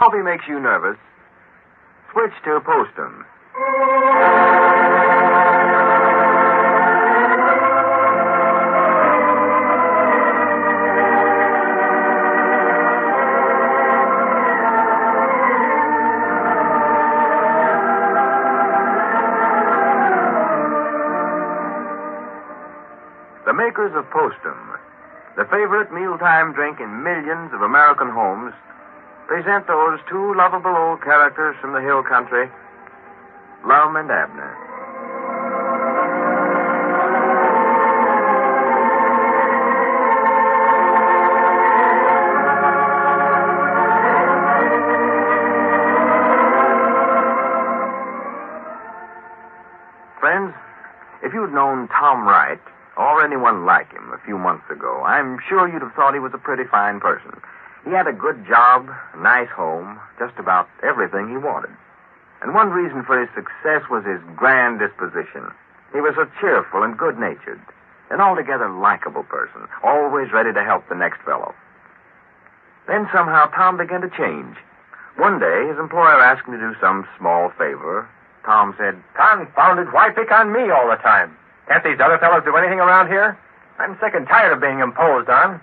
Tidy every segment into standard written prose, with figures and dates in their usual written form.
Coffee makes you nervous. Switch to Postum. The makers of Postum, the favorite mealtime drink in millions of American homes, present those two lovable old characters from the hill country, Lum and Abner. Friends, if you'd known Tom Wright, or anyone like him, a few months ago, I'm sure you'd have thought he was a pretty fine person. He had a good job, a nice home, just about everything he wanted. And one reason for his success was his grand disposition. He was so cheerful and good-natured, an altogether likable person, always ready to help the next fellow. Then somehow Tom began to change. One day, his employer asked him to do some small favor. Tom said, "Confounded, why pick on me all the time? Can't these other fellows do anything around here? I'm sick and tired of being imposed on."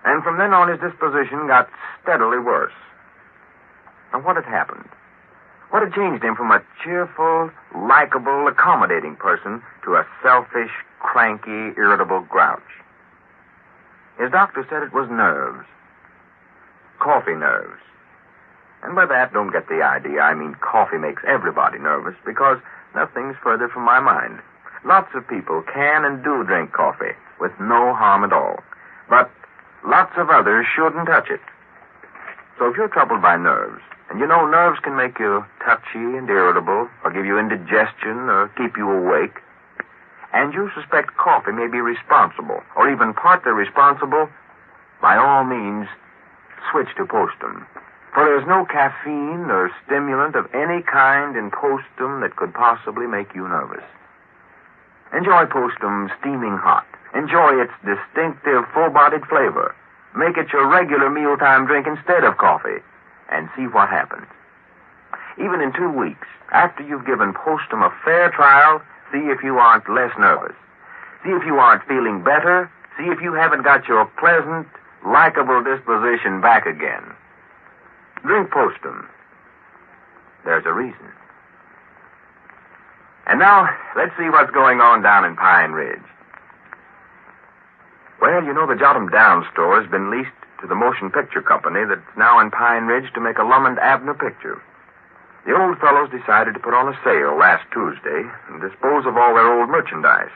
And from then on, his disposition got steadily worse. Now, what had happened? What had changed him from a cheerful, likable, accommodating person to a selfish, cranky, irritable grouch? His doctor said it was nerves. Coffee nerves. And by that, don't get the idea. I mean, coffee makes everybody nervous, because nothing's further from my mind. Lots of people can and do drink coffee with no harm at all. But lots of others shouldn't touch it. So if you're troubled by nerves, and you know nerves can make you touchy and irritable, or give you indigestion, or keep you awake, and you suspect coffee may be responsible, or even partly responsible, by all means, switch to Postum. For there's no caffeine or stimulant of any kind in Postum that could possibly make you nervous. Enjoy Postum steaming hot. Enjoy its distinctive, full-bodied flavor. Make it your regular mealtime drink instead of coffee, and see what happens. Even in 2 weeks, after you've given Postum a fair trial, see if you aren't less nervous. See if you aren't feeling better. See if you haven't got your pleasant, likable disposition back again. Drink Postum. There's a reason. And now, let's see what's going on down in Pine Ridge. Well, you know, the Jot'em Down store has been leased to the motion picture company that's now in Pine Ridge to make a Lum and Abner picture. The old fellows decided to put on a sale last Tuesday and dispose of all their old merchandise,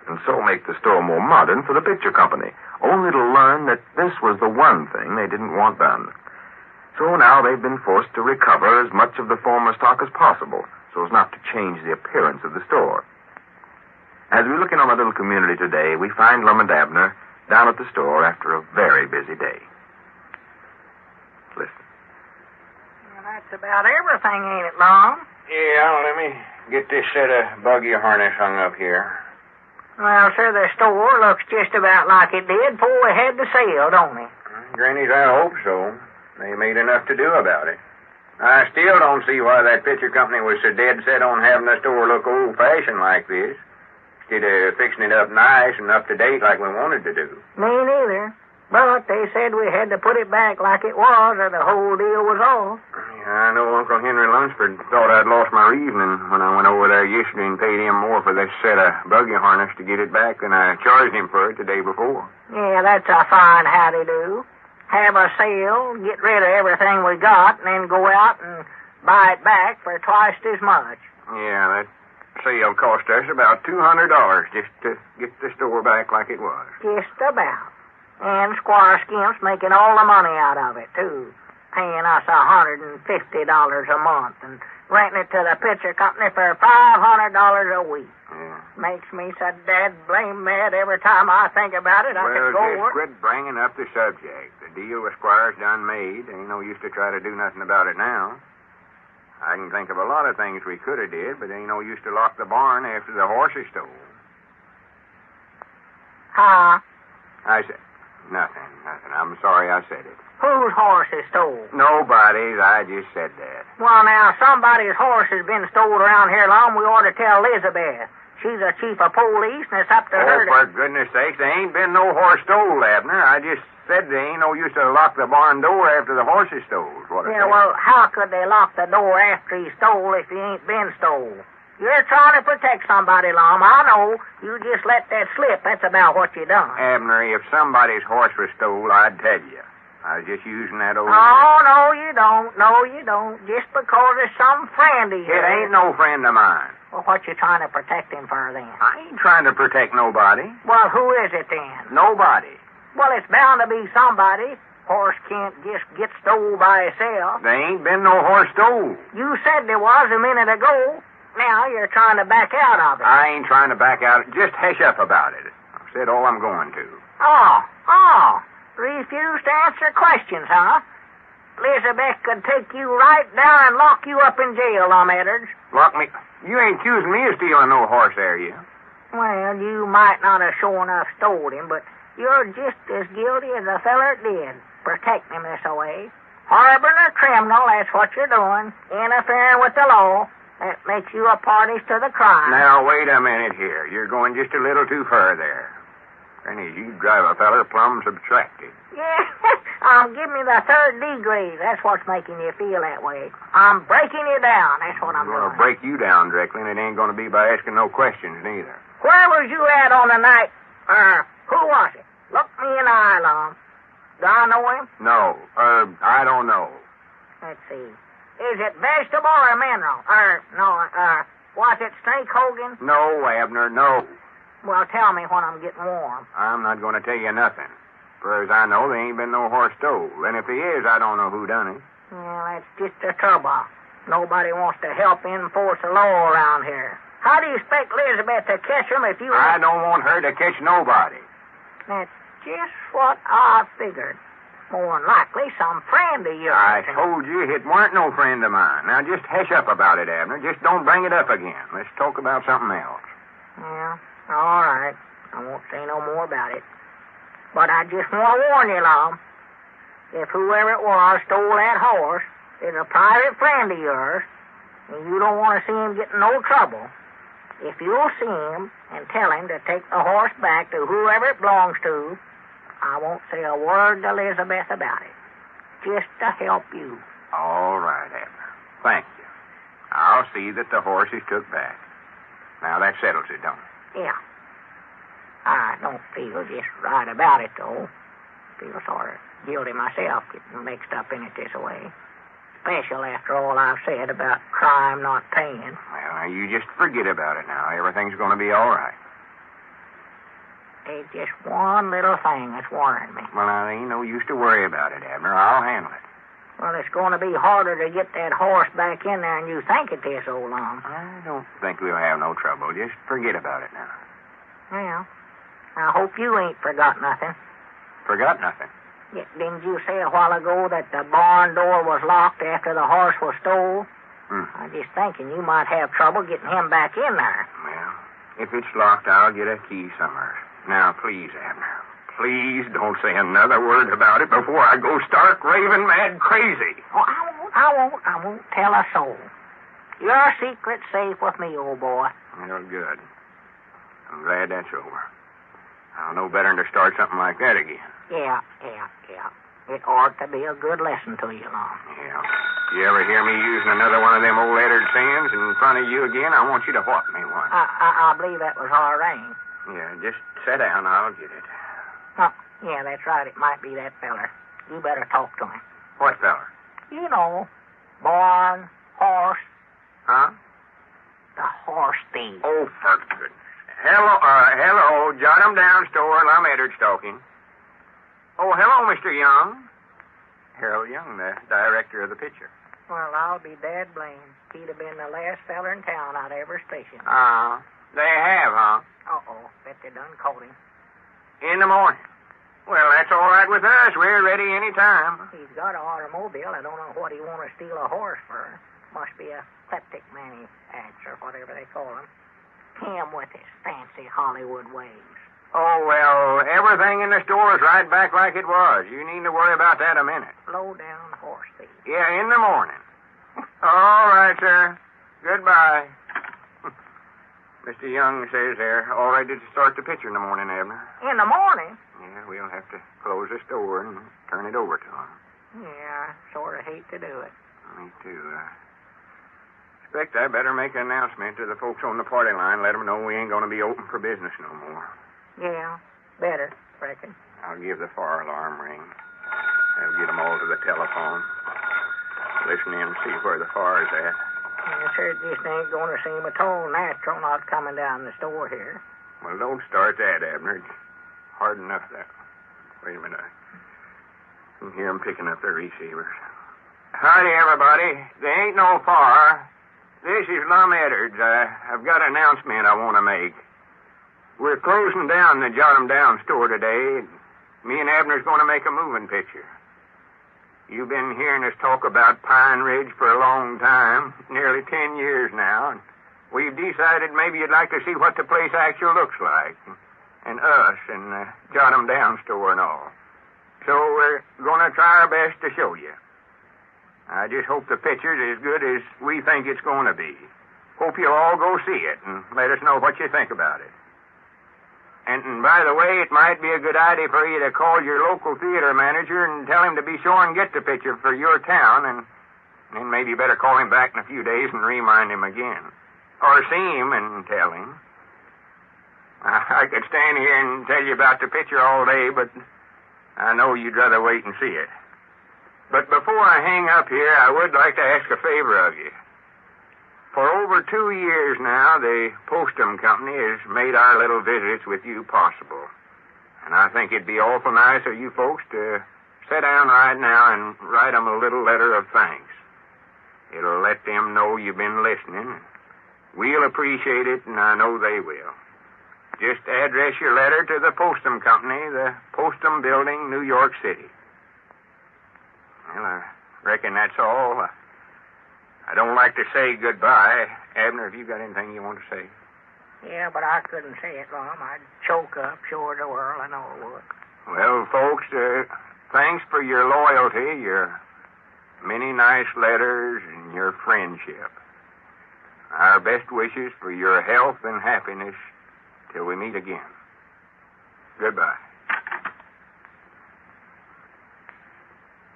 and so make the store more modern for the picture company, only to learn that this was the one thing they didn't want done. So now they've been forced to recover as much of the former stock as possible, so as not to change the appearance of the store. As we look in on the little community today, we find Lum and Abner down at the store after a very busy day. Listen. Well, that's about everything, ain't it, Lum? Yeah, let me get this set of buggy harness hung up here. Well, sir, the store looks just about like it did before we had the sale, don't it? Granny's, I hope so. They made enough to do about it. I still don't see why that picture company was so dead set on having the store look old-fashioned like this, instead of fixing it up nice and up-to-date like we wanted to do. Me neither. But they said we had to put it back like it was, or the whole deal was off. Yeah, I know Uncle Henry Lunsford thought I'd lost my reasoning when I went over there yesterday and paid him more for this set of buggy harness to get it back than I charged him for it the day before. Yeah, that's a fine howdy-do. Have a sale, get rid of everything we got, and then go out and buy it back for twice as much. Yeah, that sale cost us about $200 just to get the store back like it was. Just about. And Squire Skimp's making all the money out of it, too, paying us $150 a month and renting it to the picture company for $500 a week. Yeah. Makes me so dead blame mad every time I think about it. I could go just work. quit bringing up the subject. The deal with Squire's done made. Ain't no use to try to do nothing about it now. I can think of a lot of things we could have did, but ain't no use to lock the barn after the horses stole. Huh? I said, nothing. I'm sorry I said it. Whose horse is stole? Nobody's. I just said that. Well, now, somebody's horse has been stole around here, Lum. We ought to tell Elizabeth. She's the chief of police, and it's up to her to... For goodness sakes, there ain't been no horse stole, Abner. I just said there ain't no use to lock the barn door after the horse is stole. Yeah, well, how could they lock the door after he stole if he ain't been stole? You're trying to protect somebody, Lum. I know. You just let that slip. That's about what you done. Abner, if somebody's horse was stole, I'd tell you. I was just using that old... Oh, no, you don't. No, you don't. Just because there's some friend of yours. It ain't no friend of mine. Well, what you trying to protect him for, then? I ain't trying to protect nobody. Well, who is it, then? Nobody. Well, it's bound to be somebody. Horse can't just get stole by itself. There ain't been no horse stole. You said there was a minute ago. Now you're trying to back out of it. I ain't trying to back out. Just hush up about it. I've said all I'm going to. Oh. Refuse to answer questions, huh? Elizabeth could take you right down and lock you up in jail, Lum Abner. Lock me? You ain't accusing me of stealing no horse, are you? Well, you might not have sure enough stole him, but you're just as guilty as the feller that did. Protecting him this way. Harboring a criminal, that's what you're doing. Interfering with the law. That makes you a party to the crime. Now, wait a minute here. You're going just a little too far there. Granny, you drive a feller plumb subtracted. Yeah, give me the 3rd degree. That's what's making you feel that way. I'm breaking you down. That's what I'm doing. I'm going to break you down directly, and it ain't going to be by asking no questions, neither. Where was you at on the night? Who was it? Look me in the eye, Lum. Do I know him? No. I don't know. Let's see. Is it vegetable or mineral? Was it Snake Hogan? No, Abner, no. Well, tell me when I'm getting warm. I'm not going to tell you nothing. For as I know, there ain't been no horse stole. And if there is, I don't know who done it. Well, that's just the trouble. Nobody wants to help enforce the law around here. How do you expect Elizabeth to catch him if you... I don't want her to catch nobody. That's just what I figured. More than likely, some friend of yours. I told you it weren't no friend of mine. Now, just hush up about it, Abner. Just don't bring it up again. Let's talk about something else. Yeah, all right. I won't say no more about it. But I just want to warn you, Lum. If whoever it was stole that horse is a private friend of yours, and you don't want to see him get in no trouble, if you'll see him and tell him to take the horse back to whoever it belongs to, I won't say a word to Elizabeth about it. Just to help you. All right, Abner. Thank you. I'll see that the horse is took back. Now, that settles it, don't it? Yeah. I don't feel just right about it, though. Feel sort of guilty myself getting mixed up in it this way. Special after all I've said about crime not paying. Well, now, you just forget about it now. Everything's going to be all right. There's just one little thing that's worrying me. Well, now, there ain't no use to worry about it, Abner. I'll handle it. Well, it's going to be harder to get that horse back in there than you think it is, old Lum. I don't think we'll have no trouble. Just forget about it now. Well, I hope you ain't forgot nothing. Forgot nothing? Yeah, didn't you say a while ago that the barn door was locked after the horse was stole? I'm just thinking you might have trouble getting him back in there. Well, if it's locked, I'll get a key somewhere. Now, please, Abner, please don't say another word about it before I go stark raving mad crazy. Oh, I won't tell a soul. Your secret's safe with me, old boy. Well, good. I'm glad that's over. I'll know better than to start something like that again. Yeah. It ought to be a good lesson to you, Lum. Yeah. You ever hear me using another one of them old lettered sayings in front of you again, I want you to whop me one. I believe that was our rain. Yeah, just sit down. I'll get it. Oh, yeah, that's right. It might be that feller. You better talk to him. What feller? You know, barn, horse. Huh? The horse thief. Oh, for goodness. Hello, jot'em down store. Lum Abner talking. Oh, hello, Mr. Young. Harold Young, the director of the picture. Well, I'll be dead blamed. He'd have been the last feller in town I'd ever stationed. They have, huh? Uh-oh, bet they done caught him. In the morning. Well, that's all right with us. We're ready any time. He's got an automobile. I don't know what he want to steal a horse for. Must be a kleptic maniac or whatever they call him. Him with his fancy Hollywood ways. Oh, well, everything in the store is right back like it was. You needn't to worry about that a minute. Low down horse thief. Yeah, in the morning. All right, sir. Goodbye. Mr. Young says they're all ready to start the picture in the morning, Abner. In the morning? Yeah, we'll have to close the store and turn it over to them. Yeah, I sort of hate to do it. Me too. Expect I better make an announcement to the folks on the party line, let them know we ain't going to be open for business no more. Yeah, better, reckon. I'll give the fire alarm ring. I'll get them all to the telephone. Listen in and see where the fire's at. Yes, sir, it just ain't going to seem at all natural not coming down the store here. Well, don't start that, Abner. It's hard enough that. Wait a minute. I can hear them picking up their receivers. Howdy, everybody. There ain't no fire. This is Lum Abner. I've got an announcement I want to make. We're closing down the Jot'em Down store today. Me and Abner's going to make a moving picture. You've been hearing us talk about Pine Ridge for a long time, nearly 10 years now, and we've decided maybe you'd like to see what the place actually looks like, and us, and the Jot'em Down store and all. So we're going to try our best to show you. I just hope the picture's as good as we think it's going to be. Hope you'll all go see it and let us know what you think about it. And by the way, it might be a good idea for you to call your local theater manager and tell him to be sure and get the picture for your town, and then maybe better call him back in a few days and remind him again. Or see him and tell him. I could stand here and tell you about the picture all day, but I know you'd rather wait and see it. But before I hang up here, I would like to ask a favor of you. For over 2 years now, the Postum Company has made our little visits with you possible. And I think it'd be awful nice of you folks to sit down right now and write them a little letter of thanks. It'll let them know you've been listening. We'll appreciate it, and I know they will. Just address your letter to the Postum Company, the Postum Building, New York City. Well, I reckon that's all. I don't like to say goodbye. Abner, have you got anything you want to say? Yeah, but I couldn't say it, Lum. I'd choke up, sure the world. I know it would. Well, folks, thanks for your loyalty, your many nice letters, and your friendship. Our best wishes for your health and happiness till we meet again. Goodbye.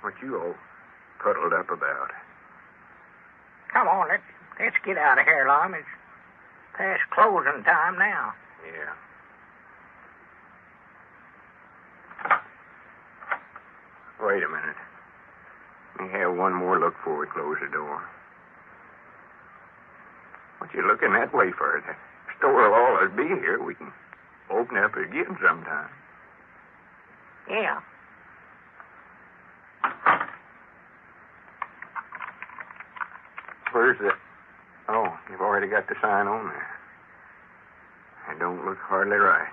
What you all puddled up about? Come on, let's get out of here, Lum. It's past closing time now. Yeah. Wait a minute. Let me have one more look before we close the door. What you looking that way for? The store will always be here. We can open it up again sometime. Yeah. Where's the... Oh, you've already got the sign on there. It don't look hardly right.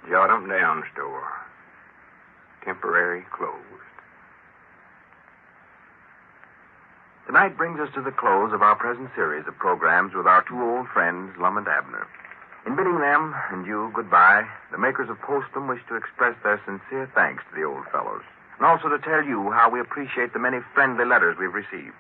Jot'em Down store. Temporary closed. Tonight brings us to the close of our present series of programs with our two old friends, Lum and Abner. In bidding them and you goodbye, the makers of Postum wish to express their sincere thanks to the old fellows, and also to tell you how we appreciate the many friendly letters we've received.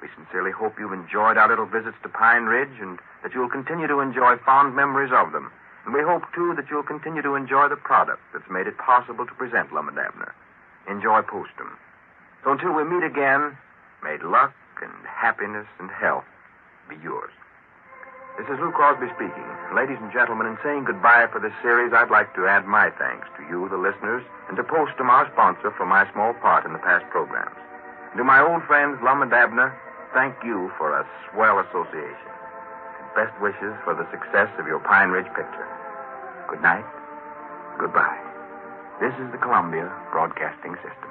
We sincerely hope you've enjoyed our little visits to Pine Ridge and that you'll continue to enjoy fond memories of them. And we hope, too, that you'll continue to enjoy the product that's made it possible to present Lum and Abner. Enjoy Postum. So until we meet again, may luck and happiness and health be yours. This is Lou Crosby speaking. Ladies and gentlemen, in saying goodbye for this series, I'd like to add my thanks to you, the listeners, and to Postum, our sponsor, for my small part in the past programs. And to my old friends, Lum and Abner, thank you for a swell association. And best wishes for the success of your Pine Ridge picture. Good night. Goodbye. This is the Columbia Broadcasting System.